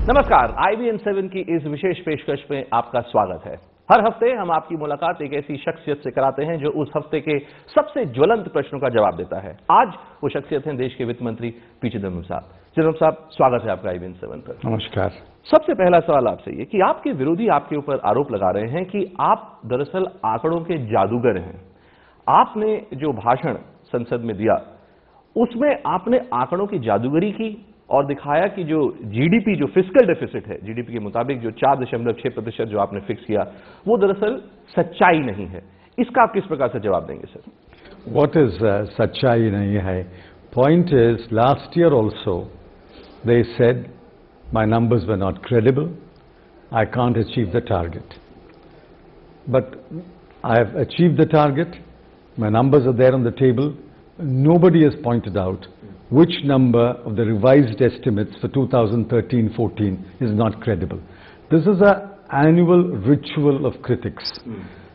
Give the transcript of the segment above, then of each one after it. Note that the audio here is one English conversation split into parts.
नमस्कार, IBN7 की इस विशेष पेशकश में आपका स्वागत है। हर हफ्ते हम आपकी मुलाकात एक ऐसी शख्सियत से कराते हैं जो उस हफ्ते के सबसे ज्वलंत प्रश्नों का जवाब देता है। आज वो शख्सियत हैं देश के वित्त मंत्री पी चिदम्बरम साहब। चिदम्बरम साहब, स्वागत है आपका IBN7 पर। नमस्कार। सबसे पहला सवाल आपसे ये कि आपके विरोधी आपके ऊपर आरोप लगा रहे हैं कि आप दरअसल आंकड़ों के जादूगर हैं। आपने जो भाषण संसद में दिया उसमें आपने आंकड़ों की जादूगरी की और दिखाया कि जो जीडीपी, जो फिस्कल डेफिसिट है, जीडीपी के मुताबिक जो 4.6% जो आपने फिक्स किया, वो दरअसल सच्चाई नहीं है। इसका आप किस प्रकार से जवाब देंगे सर? What is सच्चाई नहीं है? Point is, last year also they said my numbers were not credible. I can't achieve the target. But I have achieved the target. My numbers are there on the table. Nobody has pointed out which number of the revised estimates for 2013-14 is not credible. This is an annual ritual of critics.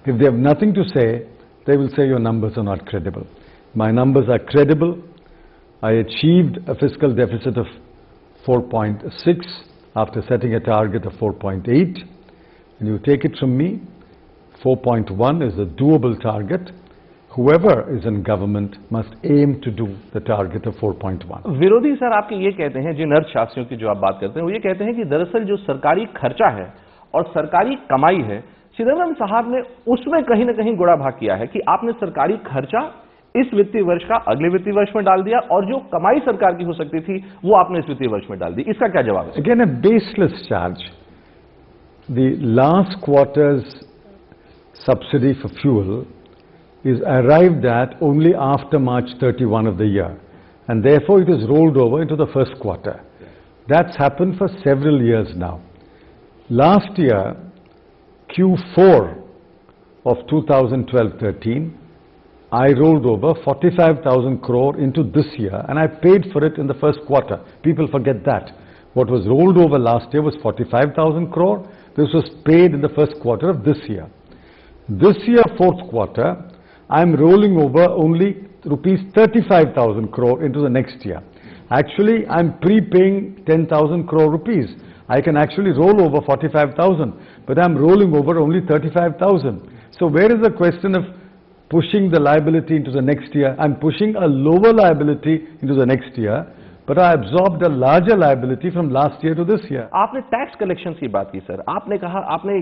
If they have nothing to say, they will say your numbers are not credible. My numbers are credible. I achieved a fiscal deficit of 4.6 after setting a target of 4.8. And you take it from me, 4.1 is a doable target. Whoever is in government must aim to do the target of 4.1. विरोधी sir आपके ये कहते हैं, जिन अर्थशास्त्रियों की जो आप बात करते हैं, वो ये कहते हैं कि दरअसल जो सरकारी खर्चा है और सरकारी कमाई है, चिदम्बरम साहब ने उसमें कहीं ना कहीं गुणा भाग किया है कि आपने सरकारी खर्चा इस वित्तीय वर्ष का अगले वित्तीय वर्ष में डाल दिया और जो कमाई सरकार की हो सकती थी वो आपने इस वित्तीय वर्ष में डाल दी। इसका क्या जवाब है? Again, a baseless charge. The last quarter's subsidy for fuel is arrived at only after March 31 of the year, and therefore it is rolled over into the first quarter. That's happened for several years now. Last year, Q4 of 2012-13, I rolled over 45,000 crore into this year, and I paid for it in the first quarter. People forget that. What was rolled over last year was 45,000 crore. This was paid in the first quarter of this year. This year, fourth quarter, I'm rolling over only rupees 35,000 crore into the next year. Actually, I'm prepaying 10,000 crore rupees. I can actually roll over 45,000, but I'm rolling over only 35,000. So where is the question of pushing the liability into the next year? I'm pushing a lower liability into the next year, but I absorbed a larger liability from last year to this year. आपने tax collection की बात की sir. आपने कहा, आपने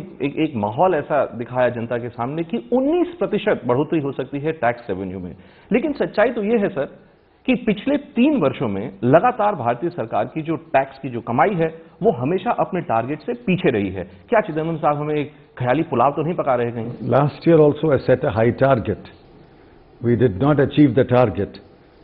एक माहौल ऐसा दिखाया जनता के सामने कि 19% बढ़ोतरी हो सकती है टैक्स रेवेन्यू में। लेकिन सच्चाई तो ये है सर कि पिछले 3 वर्षों में लगातार भारतीय सरकार की जो टैक्स की जो कमाई है वो हमेशा अपने टारगेट से पीछे रही है। क्या चिदम्बरम साहब हमें एक ख्याली पुलाव तो नहीं पका रहे कहीं? Last year also I set a high target. We did not achieve the target,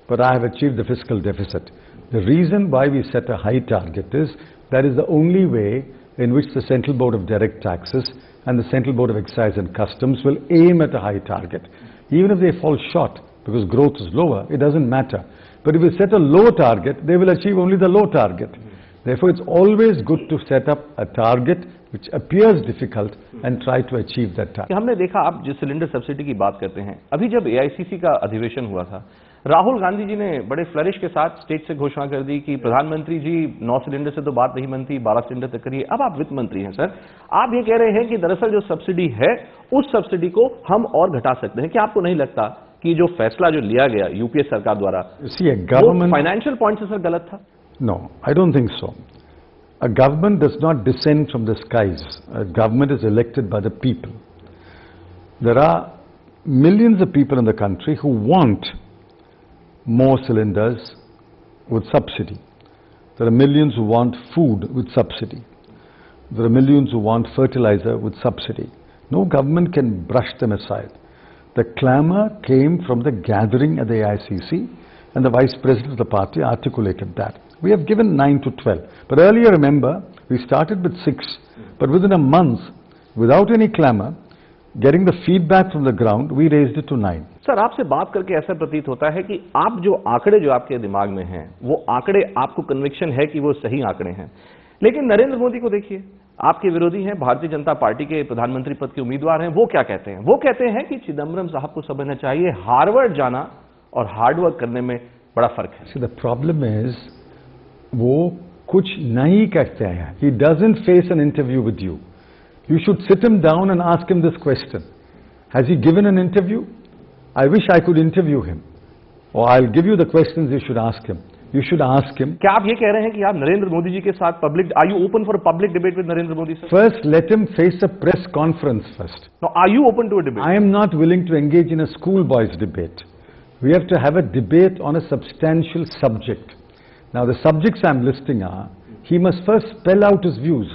but I have achieved the fiscal deficit. The reason why we set a high target is that is the only way in which the Central Board of Direct Taxes and the Central Board of Excise and Customs will aim at a high target. Even if they fall short because growth is lower, it doesn't matter. But if we set a low target, they will achieve only the low target. Therefore, it's always good to set up a target which appears difficult and try to achieve that target. हमने देखा, आप जिस cylinder subsidy की बात करते हैं, अभी जब AICC का अधिवेशन हुआ था, राहुल गांधी जी ने बड़े फ्लरिश के साथ स्टेज से घोषणा कर दी कि प्रधानमंत्री जी 9 सिलेंडर से तो बात नहीं बनती, 12 सिलेंडर तक करिए। अब आप वित्त मंत्री हैं सर, आप ये कह रहे हैं कि दरअसल जो सब्सिडी है उस सब्सिडी को हम और घटा सकते हैं। क्या आपको नहीं लगता कि जो फैसला जो लिया गया यूपीए सरकार द्वारा वो फाइनेंशियल पॉइंट से सर गलत था? No, I don't think so. A government does not descend from the skies. A government is elected by the people. There are millions of people in the country who want more cylinders with subsidy. There are millions who want food with subsidy. There are millions who want fertilizer with subsidy. No government can brush them aside. The clamor came from the gathering at the AICC, and the Vice President of the party articulated that. We have given 9 to 12. But earlier, remember, we started with 6. But within a month, without any clamor, getting the feedback from the ground, we raised it to 9. Sir, आपसे बात करके ऐसा प्रतीत होता है कि आप जो आंकड़े जो आपके दिमाग में हैं, वो आंकड़े आपको कन्विक्शन है कि वो सही आंकड़े हैं। लेकिन नरेंद्र मोदी को देखिए, आपके विरोधी हैं, भारतीय जनता पार्टी के प्रधानमंत्री पद के उम्मीदवार हैं, वो क्या कहते हैं? वो कहते हैं कि चिदम्बरम साहब को समझना चाहिए हार्वर्ड जाना और हार्डवर्क करने में बड़ा फर्क है। See, the problem is, वो कुछ नहीं कहते हैं. He doesn't face an interview with you. You should sit him down and ask him this question. Has he given an interview? I wish I could interview him. Or I'll give you the questions you should ask him. You should ask him. क्या आप ये कह रहे हैं कि आप नरेंद्र मोदी जी के साथ public, are you open for a public debate with Narendra Modi, sir? First, let him face a press conference first. Now, are you open to a debate? I am not willing to engage in a schoolboy's debate. We have to have a debate on a substantial subject. Now, the subjects I'm listing are, he must first spell out his views,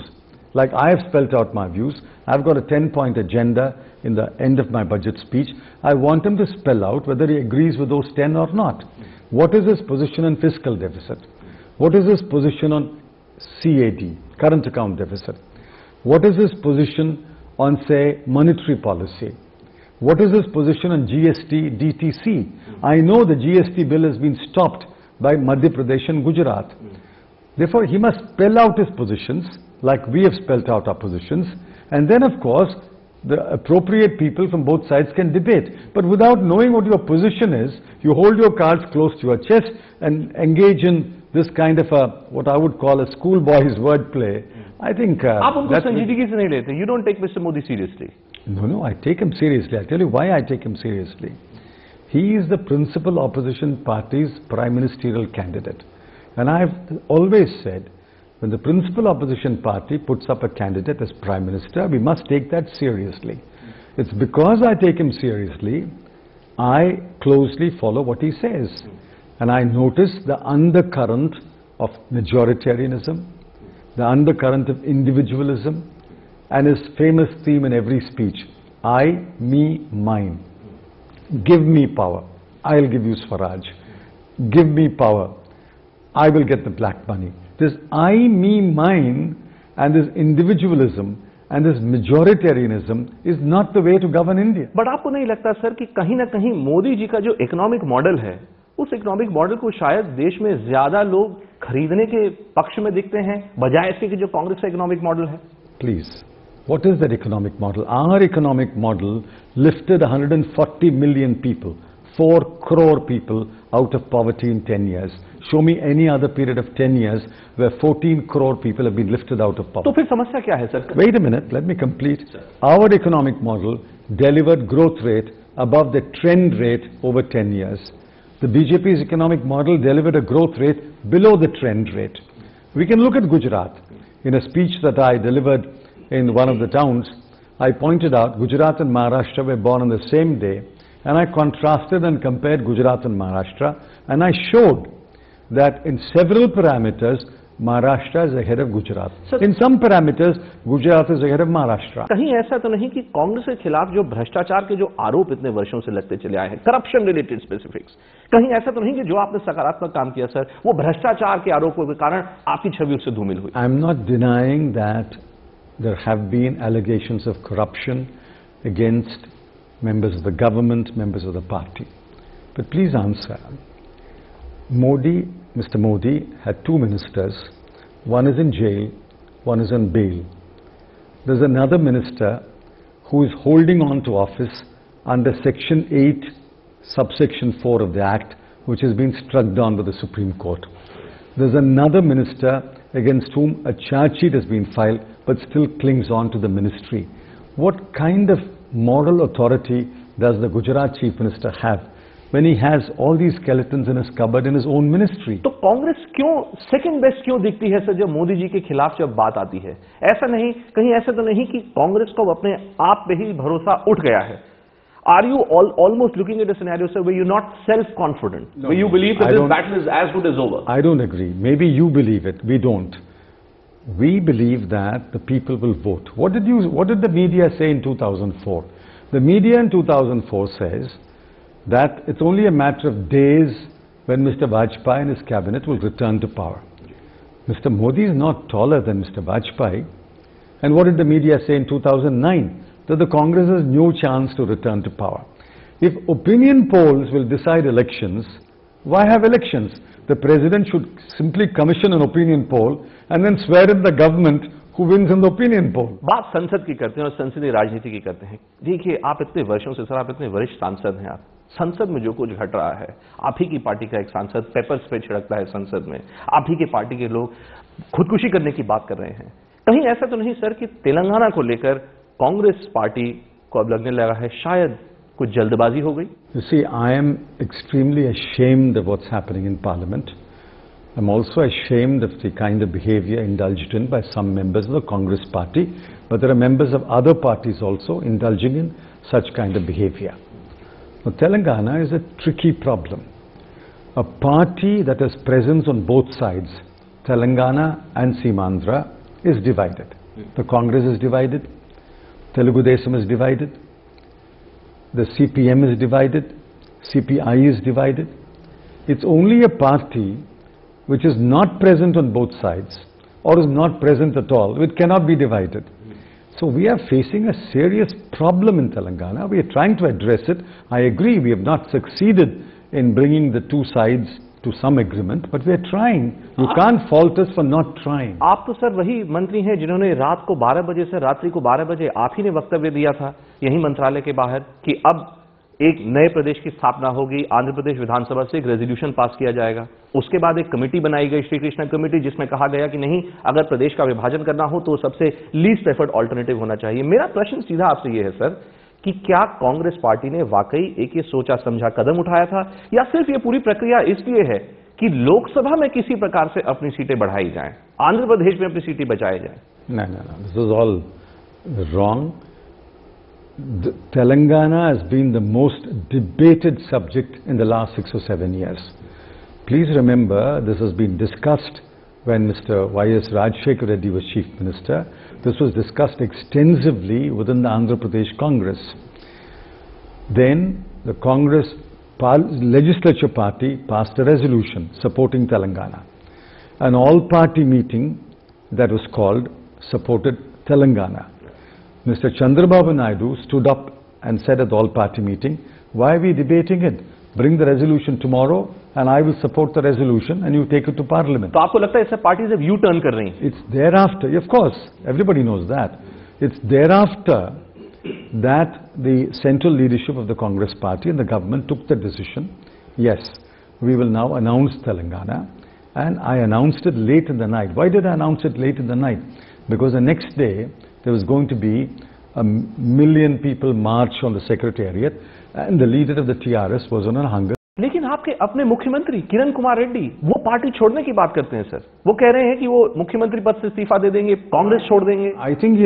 like I have spelled out my views. I've got a 10-point agenda in the end of my budget speech. I want him to spell out whether he agrees with those 10 or not. What is his position on fiscal deficit? What is his position on CAD, current account deficit? What is his position on, say, monetary policy? What is his position on GST, DTC? I know the GST bill has been stopped by Madhya Pradesh and Gujarat. Therefore, he must spell out his positions, like we have spelled out our positions, and then, of course, the appropriate people from both sides can debate. But without knowing what your position is, you hold your cards close to your chest and engage in this kind of a, what I would call a schoolboy's wordplay. I think आप उनको that's संजीदगी से नहीं लेते. You don't take Mr. Modi seriously. No, I take him seriously. I'll tell you why I take him seriously. He is the principal opposition party's prime ministerial candidate. And I've always said, when the principal opposition party puts up a candidate as prime minister, we must take that seriously. It's because I take him seriously, I closely follow what he says. And I notice the undercurrent of majoritarianism, the undercurrent of individualism, and his famous theme in every speech, I, me, mine. Give me power, I'll give you Swaraj. Give me power, I will get the black money. This I, me, mine and this individualism and this majoritarianism is not the way to govern India. But आपको नहीं लगता sir कि कहीं ना कहीं मोदी जी का जो economic model है, उस इकोनॉमिक मॉडल को शायद देश में ज्यादा लोग खरीदने के पक्ष में दिखते हैं बजाय इसके कि जो कांग्रेस का इकोनॉमिक मॉडल है? Please, what is that economic model? Our economic model lifted 140 million people, 4 crore people out of poverty in 10 years. Show me any other period of 10 years where 14 crore people have been lifted out of poverty. तो फिर समस्या क्या है sir? Wait a minute, let me complete. Our economic model delivered growth rate above the trend rate over 10 years. The BJP's economic model delivered a growth rate below the trend rate. We can look at Gujarat. In a speech that I delivered in one of the towns, I pointed out Gujarat and Maharashtra were born on the same day, and I contrasted and compared Gujarat and Maharashtra, and I showed that in several parameters, Maharashtra is ahead of Gujarat. In some parameters, Gujarat is ahead of Maharashtra. कहीं ऐसा तो नहीं कि कांग्रेस के खिलाफ जो भ्रष्टाचार के जो आरोप इतने वर्षों से लगते चले आए हैं, करप्शन रिलेटेड स्पेसिफिक्स, कहीं ऐसा तो नहीं कि जो आपने सकारात्मक काम किया सर, वो भ्रष्टाचार के आरोपों के कारण आपकी छवि उससे धूमिल हुई? I am not denying that there have been allegations of corruption against members of the government, members of the party. But please answer. Mr. Modi had 2 ministers. One is in jail, one is on bail. There's another minister who is holding on to office under Section 8, subsection 4 of the Act, which has been struck down by the Supreme Court. There's another minister against whom a charge sheet has been filed, but still clings on to the ministry. What kind of moral authority does the Gujarat Chief Minister have when he has all these skeletons in his cupboard in his own ministry? तो कांग्रेस क्यों second best क्यों दिखती है sir जब मोदी जी के खिलाफ जब बात आती है? ऐसा नहीं, कहीं ऐसा तो नहीं कि कांग्रेस को अपने आप पे ही भरोसा उठ गया है? Are you almost looking at a scenario, sir, where you're not self-confident, where you believe that this battle is as good as over? I don't agree. Maybe you believe it. We don't. We believe that the people will vote. What did the media say in 2004? The media in 2004 says that it's only a matter of days when Mr. Vajpayee and his cabinet will return to power. Mr. Modi is not taller than Mr. Vajpayee. And what did the media say in 2009? That the Congress has no chance to return to power. If opinion polls will decide elections, why have elections? The president should simply commission an opinion poll and then swear in the government who wins in the opinion poll. बात संसद की करते हैं और संसदीय राजनीति की करते हैं. देखिए, आप इतने वर्षों से सर, आप इतने वरिष्ठ सांसद हैं, आप संसद में जो कुछ घट रहा है, आप ही की पार्टी का एक सांसद पेपर स्प्रे छिड़कता है संसद में, आप ही की पार्टी के लोग खुदकुशी करने की बात कर रहे हैं। कहीं ऐसा तो नहीं सर कि तेलंगाना को लेकर कांग्रेस पार्टी को अब लगने लगा है शायद कुछ जल्दबाजी हो गई? You see, I am extremely ashamed of what's happening in Parliament. I'm also ashamed of the kind of behavior indulged in by some members of the Congress party, but there are members of other parties also indulging in such kind of behavior. Now, Telangana is a tricky problem. A party that has presence on both sides, Telangana and Simandra, is divided. The Congress is divided, Telugu Desam is divided, the CPM is divided, CPI is divided. It's only a party which is not present on both sides or is not present at all, which cannot be divided. So we are facing a serious problem in Telangana. We are trying to address it. I agree we have not succeeded in bringing the two sides to some agreement, but we are trying. You can't fault us for not trying. आप तो sir वही मंत्री हैं जिन्होंने रात को 12 बजे से रात्रि को 12 बजे आप ही ने वक्तव्य दिया था यही मंत्रालय के बाहर कि अब एक नए प्रदेश की स्थापना होगी, आंध्र प्रदेश विधानसभा से एक रेजोल्यूशन पास किया जाएगा। उसके बाद एक कमेटी बनाई गई, श्री कृष्ण कमेटी, जिसमें कहा गया कि नहीं, अगर प्रदेश का विभाजन करना हो तो सबसे लीस्ट एफर्ट ऑल्टरनेटिव होना चाहिए। मेरा प्रश्न सीधा आपसे यह है सर कि क्या कांग्रेस पार्टी ने वाकई एक ये सोचा समझा कदम उठाया था या सिर्फ ये पूरी प्रक्रिया इसलिए है कि लोकसभा में किसी प्रकार से अपनी सीटें बढ़ाई जाएं, आंध्र प्रदेश में अपनी सीटें बचाई जाएं? No, this is all wrong. Telangana has been the most debated subject in the last 6 or 7 years. Please remember, this has been discussed when Mr. Y.S. Rajshekhar Reddy was Chief Minister. This was discussed extensively within the Andhra Pradesh Congress. Then the Congress legislature party passed a resolution supporting Telangana. An all-party meeting that was called supported Telangana. Mr. Chandrababu Naidu stood up and said at the all-party meeting, why are we debating it? Bring the resolution tomorrow and I will support the resolution and you take it to Parliament. तो आपको लगता है इससे parties अब U-turn कर रही हैं? It's thereafter, of course, everybody knows that. It's thereafter that the central leadership of the Congress party and the government took the decision, yes, we will now announce Telangana, and I announced it late in the night. Why did I announce it late in the night? Because the next day there was going to be 1 million people march on the Secretariat and the leader of the TRS was on a hunger. लेकिन आपके अपने मुख्यमंत्री किरण कुमार रेड्डी वो party छोड़ने की बात करते हैं सर। वो कह रहे हैं कि वो मुख्यमंत्री पद से इस्तीफा दे देंगे, कांग्रेस छोड़ देंगे। I think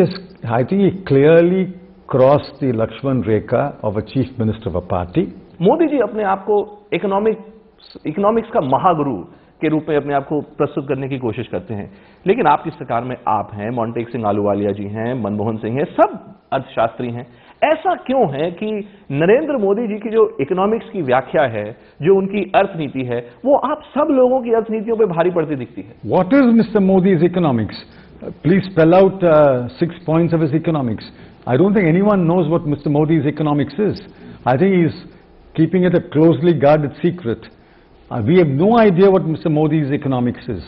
he clearly crossed the Lakshman Rekha of a chief minister of a party. Modi ji अपने आप को इकोनॉमिक्स का महागुरु के रूप में अपने आप को प्रस्तुत करने की कोशिश करते हैं, लेकिन आपकी सरकार में आप हैं, मोंटेक सिंह आलूवालिया जी हैं, मनमोहन सिंह हैं, सब अर्थशास्त्री हैं। ऐसा क्यों है कि नरेंद्र मोदी जी की जो इकोनॉमिक्स की व्याख्या है, जो उनकी अर्थनीति है, वो आप सब लोगों की अर्थनीतियों पे भारी पड़ती दिखती है? What is Mr. Modi's economics? Please spell out 6 points of his economics. I don't think anyone knows what Mr. Modi's economics is. I think he's keeping it a closely guarded secret. We have no idea what Mr. Modi's economics is.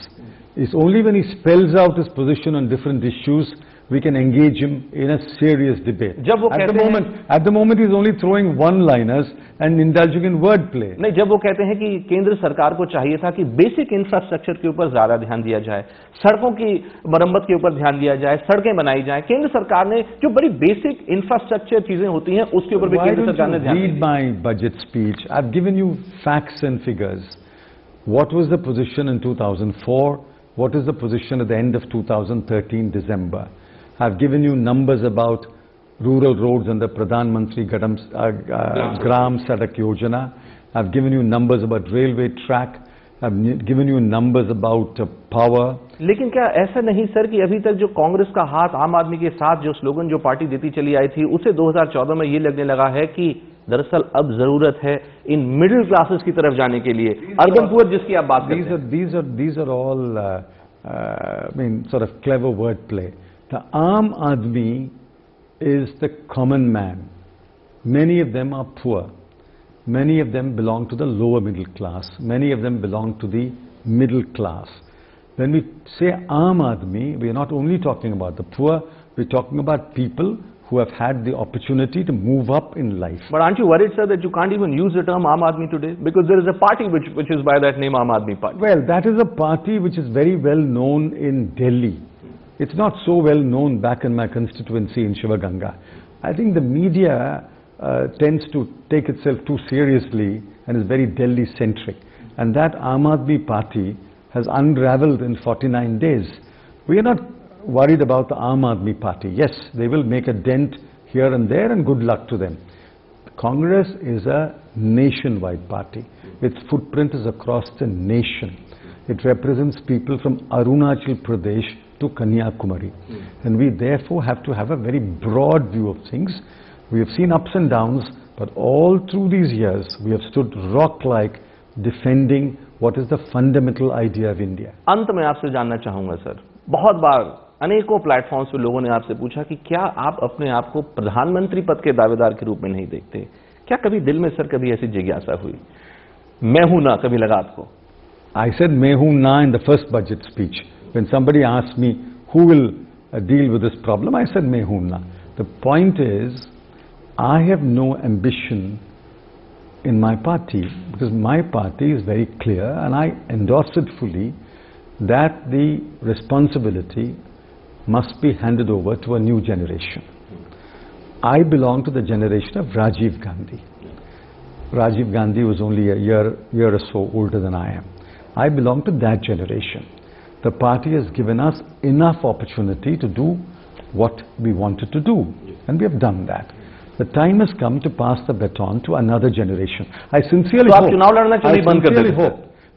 It's only when he spells out his position on different issues we can engage him in a serious debate. At the moment he's only throwing one-liners and indulging in wordplay. नहीं, जब वो कहते हैं कि केंद्र सरकार को चाहिए था कि बेसिक इंफ्रास्ट्रक्चर के ऊपर ज्यादा ध्यान दिया जाए, सड़कों की मरम्मत के ऊपर ध्यान दिया जाए, सड़कें बनाई जाए, केंद्र सरकार ने जो बड़ी बेसिक इंफ्रास्ट्रक्चर चीजें होती हैं उसके ऊपर भी केंद्र सरकार ने ध्यान दिया। Read my budget speech. I've given you facts and figures. What was the position in 2004? What is the position at the end of 2013 December? I've given you numbers about rural roads under Pradhan Mantri Gram Sadak Yojana. I've given you numbers about railway track. I've given you numbers about power. लेकिन क्या ऐसा नहीं sir कि अभी तक जो कांग्रेस का हाथ आम आदमी के साथ जो स्लोगन जो पार्टी देती चली आई थी उसे 2014 में ये लगने लगा है कि दरअसल अब जरूरत है इन मिडिल क्लासेस की तरफ जाने के लिए, अर्बन पुअर जिसकी आप बात करते हैं। These are all I mean sort of clever wordplay. The Aam Admi is the common man. Many of them are poor. Many of them belong to the lower middle class. Many of them belong to the middle class. When we say Aam Admi, we are not only talking about the poor, we're talking about people who have had the opportunity to move up in life. But aren't you worried, sir, that you can't even use the term Aam Aadmi today? Because there is a party which is by that name, Aam Aadmi Party. Well, that is a party which is very well known in Delhi. It's not so well known back in my constituency in Shivaganga. I think the media tends to take itself too seriously and is very Delhi-centric. And that Aam Aadmi Party has unraveled in 49 days. We are not worried about the Aam Aadmi Party. Yes, they will make a dent here and there, and good luck to them. Congress is a nationwide party. Its footprint is across the nation. It represents people from Arunachal Pradesh to Kanyakumari. And we therefore have to have a very broad view of things. We have seen ups and downs, but all through these years, we have stood rock-like defending what is the fundamental idea of India. अंत में आपसे जानना चाहूंगा sir, बहुत बार अनेकों platforms पे लोगों ने आपसे पूछा कि क्या आप अपने आप को प्रधानमंत्री पद के दावेदार के रूप में नहीं देखते? क्या कभी दिल में सर कभी ऐसी जिज्ञासा हुई? मैं हूं ना, कभी लगा आपको? I said मैं हूं ना in the first budget speech. When somebody asked me who will deal with this problem, I said मैं हूं ना. The point is, I have no ambition in my party, because my party is very clear and I endorse it fully, that the responsibility must be handed over to a new generation. I belong to the generation of Rajiv Gandhi. Rajiv Gandhi was only a year or so older than I am. I belong to that generation. The party has given us enough opportunity to do what we wanted to do, and we have done that. The time has come to pass the baton to another generation. I sincerely hope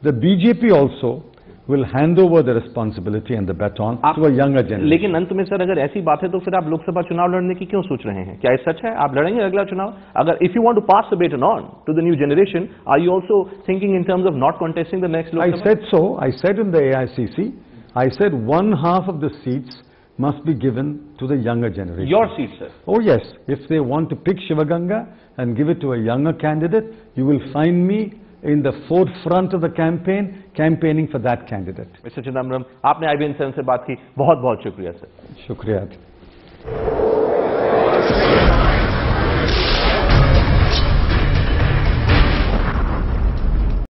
the BJP also will hand over the responsibility and the baton to a younger generation. लेकिन अंत में sir अगर ऐसी बात है तो फिर आप लोकसभा चुनाव लड़ने की क्यों सोच रहे हैं? क्या ये सच है? आप लड़ेंगे अगला चुनाव? अगर if you want to pass the baton on to the new generation, are you also thinking in terms of not contesting the next Lok Sabha? I said so. I said in the AICC, I said 1/2 of the seats must be given to the younger generation. Your seat, sir. Oh yes. If they want to pick Shivaganga and give it to a younger candidate, you will find me in the forefront of the campaign, campaigning for that candidate. Mr. Chidambaram, आपने IBN 7 से बात की, बहुत बहुत शुक्रिया sir. शुक्रिया.